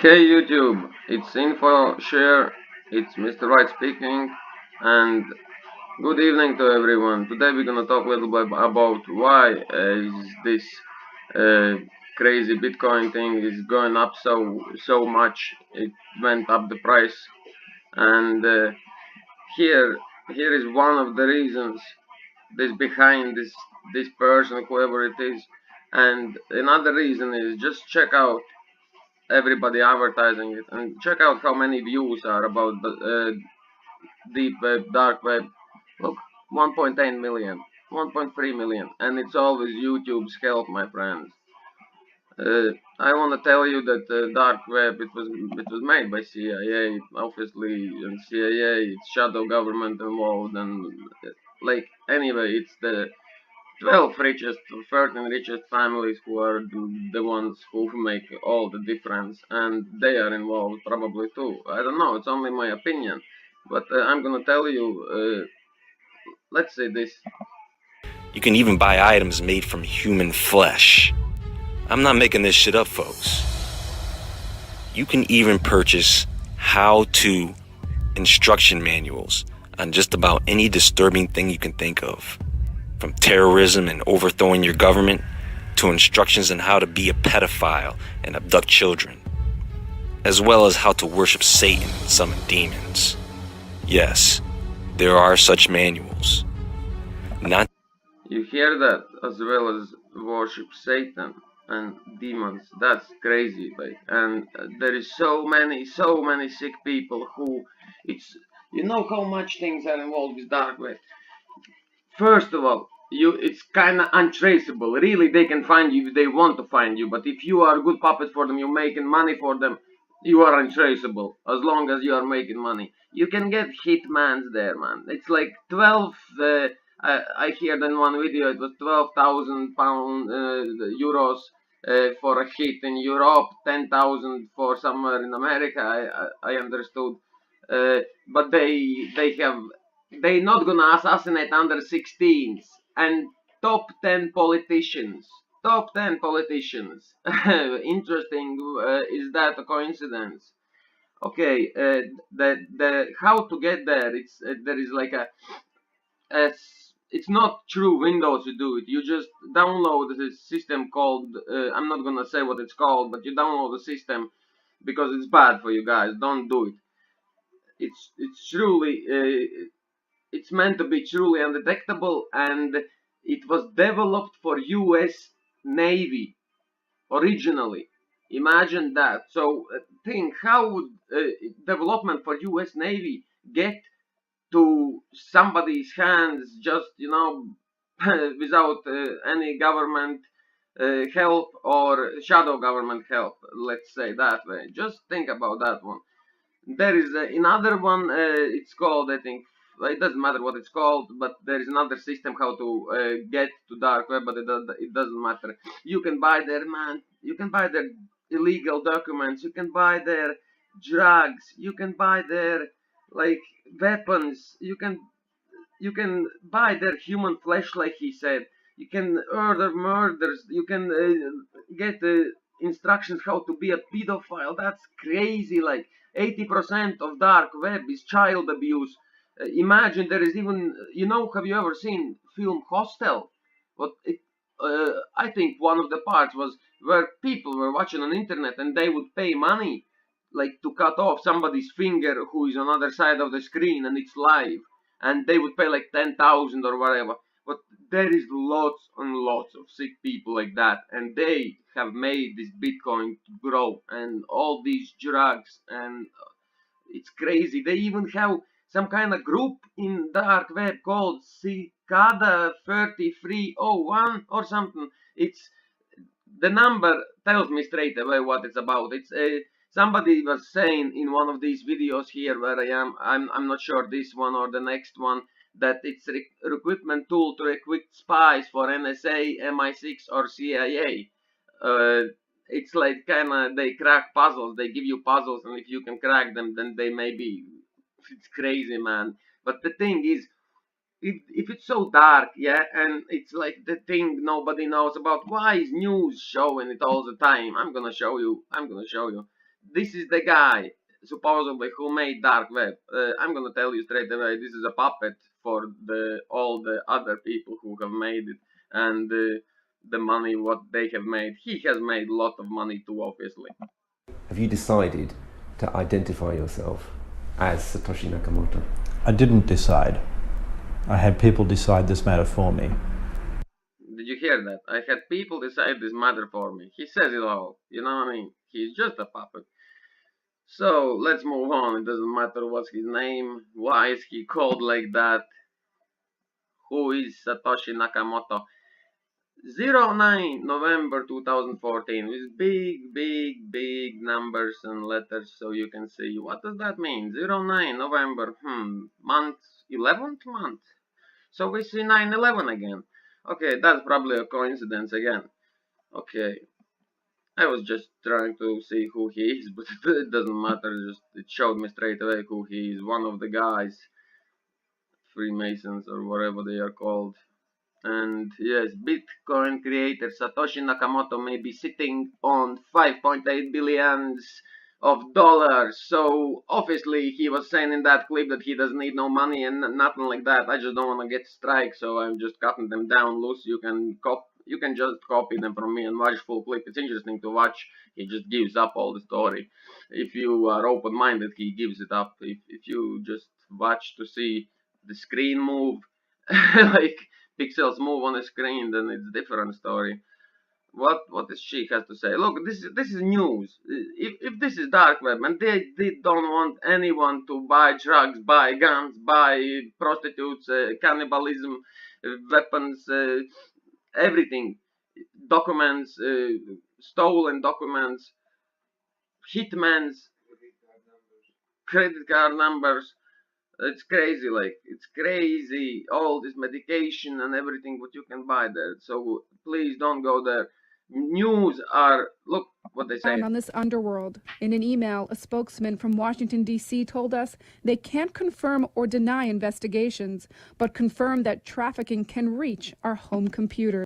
Hey YouTube, it's Info Share, it's Mr. White speaking, and good evening to everyone. Today we're gonna talk a little bit about why is this uh, crazy Bitcoin thing is going up so much. It went up the price, and here here is one of the reasons this behind this person, whoever it is, and another reason is just check out everybody advertising it and check out how many views are about the deep web, dark web. Look, 1.8 million, 1.3 million, and it's always YouTube's help, my friends. uh, I want to tell you that dark web, it was made by CIA, obviously, and CIA, it's shadow government involved, and like, anyway, it's the 12 richest or 13 richest families who are the ones who make all the difference, and they are involved probably too. I don't know, it's only my opinion, but I'm gonna tell you, let's say this. You can even buy items made from human flesh. I'm not making this shit up, folks. You can even purchase how-to instruction manuals on just about any disturbing thing you can think of, from terrorism and overthrowing your government to instructions on how to be a pedophile and abduct children, as well as how to worship Satan and summon demons. Yes, there are such manuals. Not You hear that? As well as worship Satan and demons. That's crazy, like, and there is so many sick people who, it's, you know how much things are involved with dark web. First of all, it's kind of untraceable. Really, they can find you if they want to find you. But if you are a good puppet for them, you're making money for them, you are untraceable. As long as you are making money, you can get hitmans there, man. It's like 12. I heard in one video it was 12,000 pound euros for a hit in Europe, 10,000 for somewhere in America. I understood, but they not gonna assassinate under 16s and top 10 politicians. Top 10 politicians. Interesting. Is that a coincidence? Okay. The how to get there? It's there is like a it's not through Windows you do it. You just download this system called. I'm not gonna say what it's called, but you download the system because it's bad for you guys. Don't do it. It's truly it's meant to be truly undetectable, and it was developed for US Navy originally. Imagine that. So think how would development for US Navy get to somebody's hands, just without any government help or shadow government help, let's say that way. Just think about that one. There is another one. It's called, I think, well, it doesn't matter what it's called, but there is another system how to get to dark web, but it doesn't matter. You can buy their, man. You can buy their illegal documents. You can buy their drugs. You can buy their, like, weapons. You can buy their human flesh, like he said. You can order murders. You can get instructions how to be a pedophile. That's crazy. Like, 80% of dark web is child abuse. Imagine there is even, have you ever seen film Hostel? What it, I think one of the parts was where people were watching on internet and they would pay money, like, to cut off somebody's finger who is on the other side of the screen and it's live, and they would pay like 10,000 or whatever. But there is lots and lots of sick people like that, and they have made this Bitcoin to grow, and all these drugs, and it's crazy. They even have some kind of group in dark web called Cicada 3301 or something. It's the number tells me straight away what it's about. It's somebody was saying in one of these videos here where I am. I'm not sure this one or the next one, that it's a recruitment tool to recruit spies for NSA, MI6, or CIA. Uh, it's like kind of, they crack puzzles. They give you puzzles, and if you can crack them, then they maybe. It's crazy, man. But the thing is, if it's so dark, yeah, and it's like the thing nobody knows about, why is news showing it all the time? I'm gonna show you. This is the guy supposedly who made dark web. I'm gonna tell you straight away. This is a puppet for the all the other people who have made it, and the money what they have made. He has made a lot of money too, obviously. Have you decided to identify yourself as Satoshi Nakamoto? I didn't decide. I had people decide this matter for me. Did you hear that? I had people decide this matter for me. He says it all. You know what I mean? He's just a puppet. So let's move on. It doesn't matter what's his name. Why is he called like that? Who is Satoshi Nakamoto? 09 November 2014 with big numbers and letters so you can see. What does that mean? 09 November. Month, 11th month. So we see 9/11 again. Okay, that's probably a coincidence again. Okay, I was just trying to see who he is, but it doesn't matter. Just it showed me straight away who he is. One of the guys, Freemasons or whatever they are called. And yes, Bitcoin creator Satoshi Nakamoto may be sitting on 5.8 billions of dollars. So obviously he was saying in that clip that he doesn't need no money and nothing like that. I just don't want to get strike, so I'm just cutting them down loose. You can just copy them from me and watch full clip. It's interesting to watch. He just gives up all the story. If you are open-minded, he gives it up. If you just watch to see the screen move, like pixels move on the screen, then it's a different story. What this chick has to say? Look, this is news. If this is dark web and they don't want anyone to buy drugs, buy guns, buy prostitutes, cannibalism, weapons, everything, documents, stolen documents, hitmen's credit card numbers. It's crazy, like it's crazy. All this medication and everything what you can buy there. So please don't go there. News are look what they say. On this underworld. In an email, a spokesman from Washington, D.C. told us they can't confirm or deny investigations, but confirm that trafficking can reach our home computers.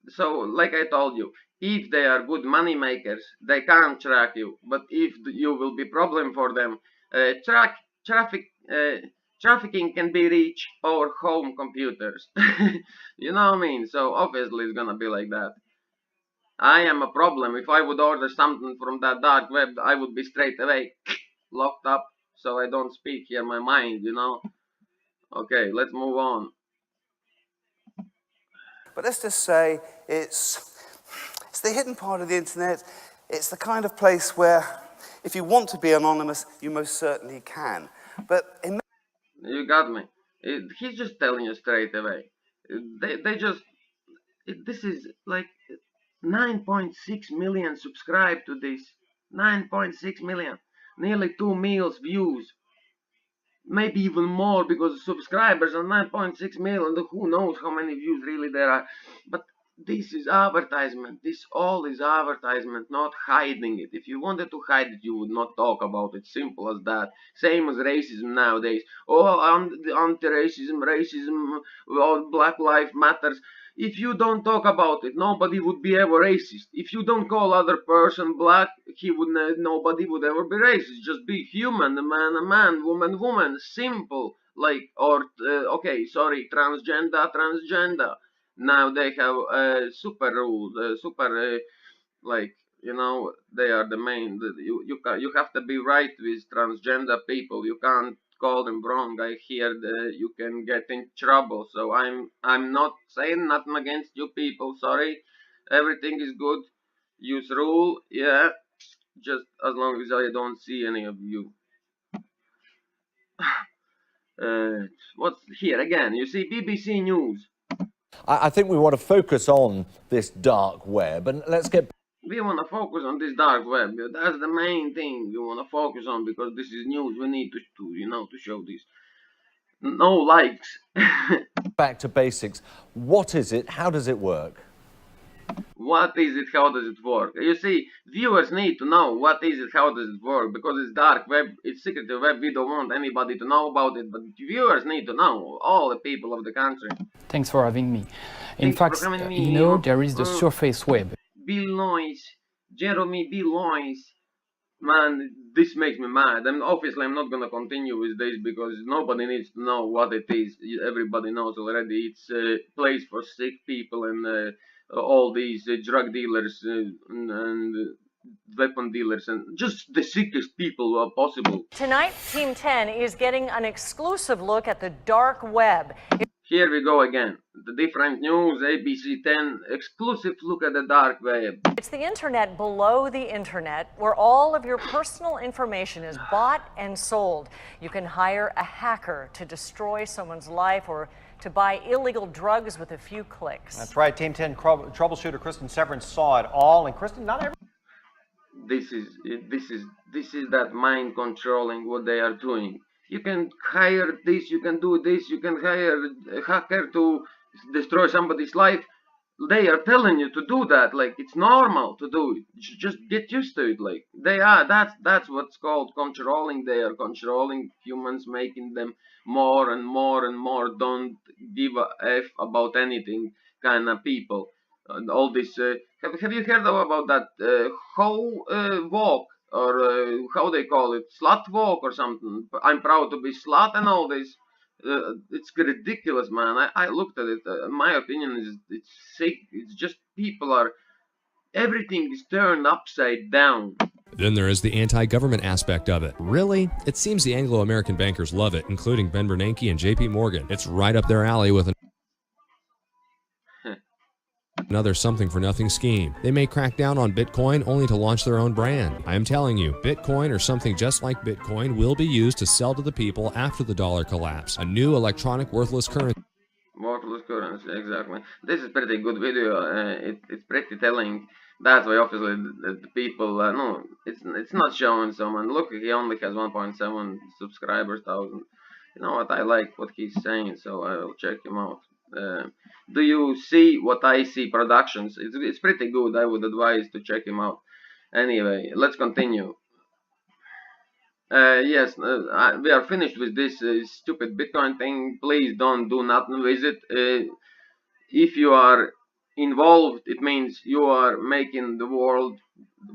So, like I told you, if they are good money makers, they can't track you. But if you will be problem for them, trafficking can be reached our home computers. You know what I mean? So obviously it's gonna be like that. I am a problem. If I would order something from that dark web, I would be straight away locked up, so I don't speak here my mind, you know. Okay, let's move on. But let's just say it's the hidden part of the internet. It's the kind of place where if you want to be anonymous, you most certainly can. But you got me. He's just telling you straight away. This is like 9.6 million subscribe to this. 9.6 million. Nearly 2 million views. Maybe even more because subscribers are 9.6 million. Who knows how many views really there are. But this is advertisement. This all is advertisement, not hiding it. If you wanted to hide it, you would not talk about it. Simple as that. Same as racism nowadays. Oh, anti-racism, racism, oh, Black Lives Matters. If you don't talk about it, nobody would be ever racist. If you don't call other person black, nobody would ever be racist. Just be human, a man, woman. Simple. Like, or, okay, sorry, transgender. Now they have super rules, like, you know, they are the main. You have to be right with transgender people. You can't call them wrong. I hear that you can get in trouble. So I'm not saying nothing against you people. Sorry, everything is good. Use rule, yeah. Just as long as I don't see any of you. What's here again? You see BBC News. I think we want to focus on this dark web, and let's get. We want to focus on this dark web. That's the main thing we want to focus on because this is news. We need to show this. No likes. Back to basics. What is it? How does it work? What is it? How does it work? You see, viewers need to know what is it, how does it work, because it's dark web, it's secretive web. We don't want anybody to know about it, but viewers need to know. All the people of the country. Thanks for having me. In fact, there is the surface web. Bill Noyes, Jeremy Bill Noyes, man, this makes me mad. And obviously, I'm not gonna continue with this because nobody needs to know what it is. Everybody knows already. It's a place for sick people and all these drug dealers and weapon dealers and just the sickest people possible. Tonight, Team 10 is getting an exclusive look at the dark web. Here we go again. The different news, ABC 10, exclusive look at the dark web. It's the internet below the internet where all of your personal information is bought and sold. You can hire a hacker to destroy someone's life or to buy illegal drugs with a few clicks. That's right. Team 10 troubleshooter Kristen Severance saw it all. And Kristen, not every... This is that mind controlling what they are doing. You can hire this, you can do this, you can hire a hacker to destroy somebody's life. They are telling you to do that, like it's normal to do it. Just get used to it. Like they are. That's what's called controlling. They are controlling humans, making them more and more and more don't give a f about anything kind of people. All this. Have you heard about that how walk or how they call it, slut walk or something? I'm proud to be slut and all this. It's ridiculous, man. I looked at it. My opinion is it's sick. It's just people are, everything is turned upside down. Then there is the anti-government aspect of it. Really? It seems the Anglo-American bankers love it, including Ben Bernanke and JP Morgan. It's right up their alley with another something-for-nothing scheme. They may crack down on Bitcoin only to launch their own brand. I am telling you, Bitcoin or something just like Bitcoin will be used to sell to the people after the dollar collapse. A new electronic worthless currency. Worthless currency, exactly. This is pretty good video. It's pretty telling. That's why obviously the people, no, it's not showing someone. Look, he only has 1.7 subscribers, thousand. You know what, I like what he's saying, so I will check him out. Do you see what I see productions? It's pretty good. I would advise to check him out. Anyway, let's continue. Yes, we are finished with this stupid Bitcoin thing. Please do not visit. If you are involved, it means you are making the world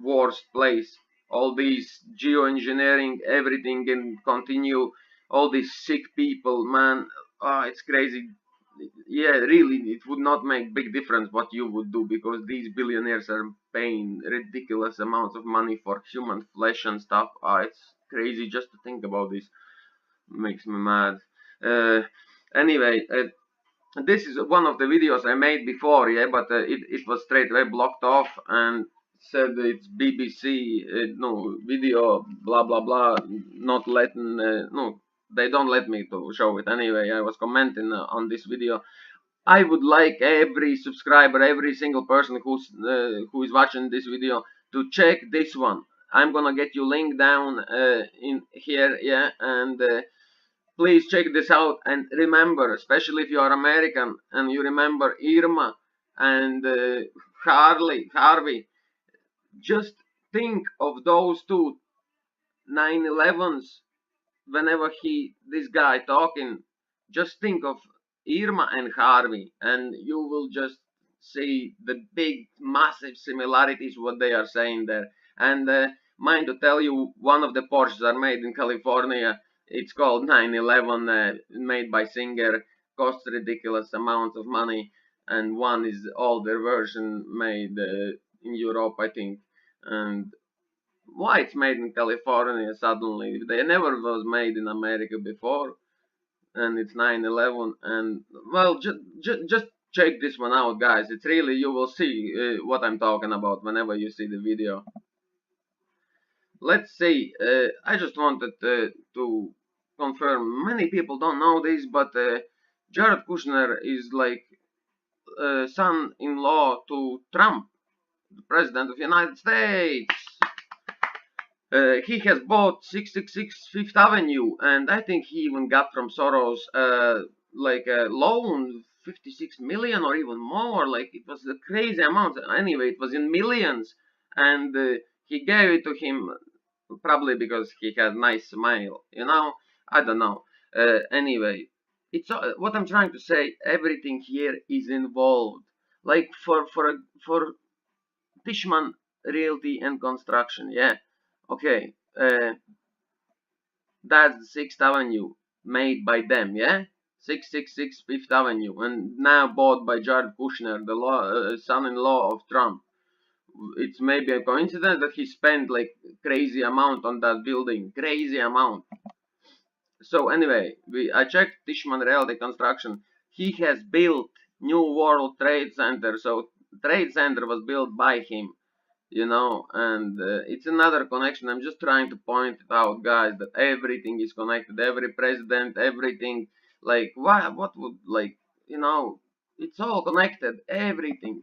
worst place. All these geoengineering, everything can continue. All these sick people, man, it's crazy. Yeah, really, it would not make big difference what you would do because these billionaires are paying ridiculous amounts of money for human flesh and stuff. It's crazy just to think about this. Makes me mad. Anyway, this is one of the videos I made before, yeah, but it was straight away blocked off and said it's BBC, no, video, blah, blah, blah, not letting, no, they don't let me to show it. Anyway, I was commenting on this video. I would like every subscriber, every single person who is watching this video to check this one. I'm gonna get you link down in here, yeah, and please check this out. And remember, especially if you are American and you remember Irma and Harvey, just think of those two 9/11s whenever this guy talking, just think of Irma and Harvey, and you will just see the big, massive similarities what they are saying there. And mind to tell you, one of the Porsches are made in California. It's called 911, made by Singer, costs ridiculous amounts of money, and one is older version made in Europe, I think. And why it's made in California suddenly? They never was made in America before, and it's 9/11. And well, just check this one out, guys. It's really, you will see what I'm talking about whenever you see the video. Let's see. I just wanted to confirm. Many people don't know this, but Jared Kushner is like son-in-law to Trump, the president of the United States. He has bought 666 Fifth Avenue, and I think he even got from Soros like a loan, 56 million or even more. Like it was a crazy amount. Anyway, it was in millions, and he gave it to him probably because he had nice smile. You know, I don't know. Anyway, it's what I'm trying to say. Everything here is involved. Like for Tishman Realty and Construction, yeah. Okay, that's the 6th Avenue made by them, yeah? 666 Fifth Avenue, and now bought by Jared Kushner, the son-in-law of Trump. It's maybe a coincidence that he spent like crazy amount on that building, crazy amount. So anyway, I checked Tishman Realty Construction. He has built New World Trade Center, so Trade Center was built by him, and it's another connection. I'm just trying to point it out, guys, that everything is connected. Every president, everything, like what would, like, it's all connected. Everything.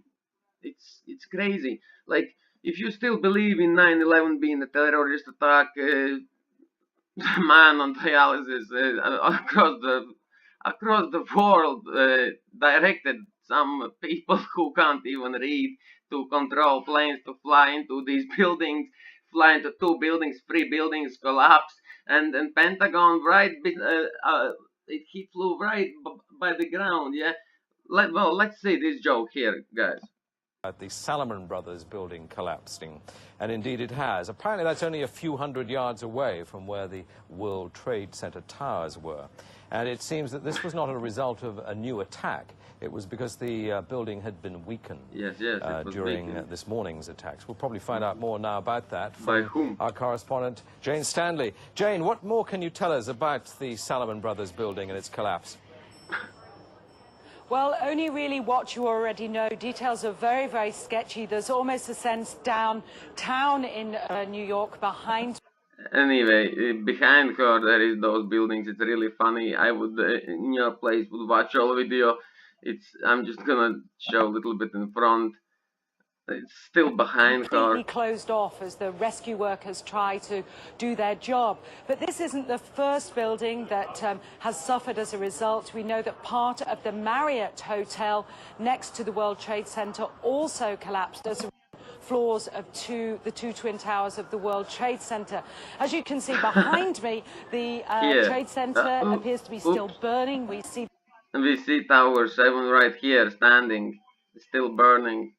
It's crazy. Like, if you still believe in 9/11 being a terrorist attack, man on dialysis across the world directed some people who can't even read to control planes to fly into these buildings, fly into 2 buildings, 3 buildings collapse, and then Pentagon he flew right by the ground. Yeah, let's see this joke here, guys. The Salomon Brothers building collapsing, and indeed it has. Apparently that's only a few hundred yards away from where the World Trade Center towers were. And it seems that this was not a result of a new attack. It was because the building had been weakened during this morning's attacks. We'll probably find out more now about that from our correspondent, Jane Stanley. Jane, what more can you tell us about the Salomon Brothers building and its collapse? Well, only really what you already know. Details are very, very sketchy. There's almost a sense downtown in New York behind. Anyway, behind her there is those buildings. It's really funny. I would, in your place, would watch all video. I'm just gonna show a little bit in front. It's still behind her. Completely closed off as the rescue workers try to do their job. But this isn't the first building that has suffered as a result. We know that part of the Marriott Hotel next to the World Trade Center also collapsed as a floors of the two twin towers of the World Trade Center. As you can see behind me, the Trade Center appears to be still burning. We see Tower 7 right here, standing, still burning.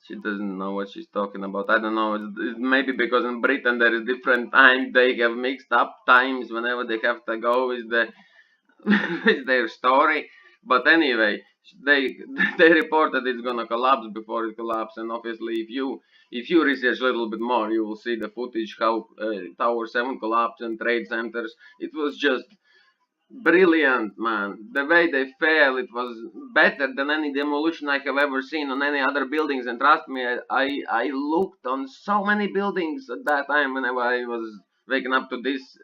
She doesn't know what she's talking about. I don't know. It's maybe because in Britain there is different times. They have mixed up times whenever they have to go with with their story. But anyway, they reported it's gonna collapse before it collapsed. And obviously, if you research a little bit more, you will see the footage how Tower 7 collapsed and trade centers. It was just brilliant, man. The way they fell, it was better than any demolition I have ever seen on any other buildings. And trust me, I looked on so many buildings at that time whenever I was waking up to this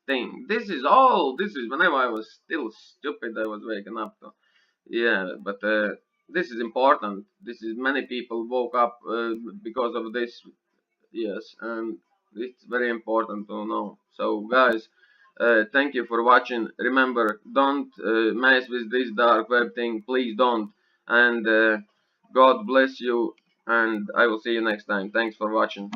thing. This is whenever I was still stupid, I was waking up to. Yeah, but this is important. This is many people woke up because of this. Yes, and it's very important to know. So, guys, thank you for watching. Remember, don't mess with this dark web thing. Please don't. And God bless you. And I will see you next time. Thanks for watching.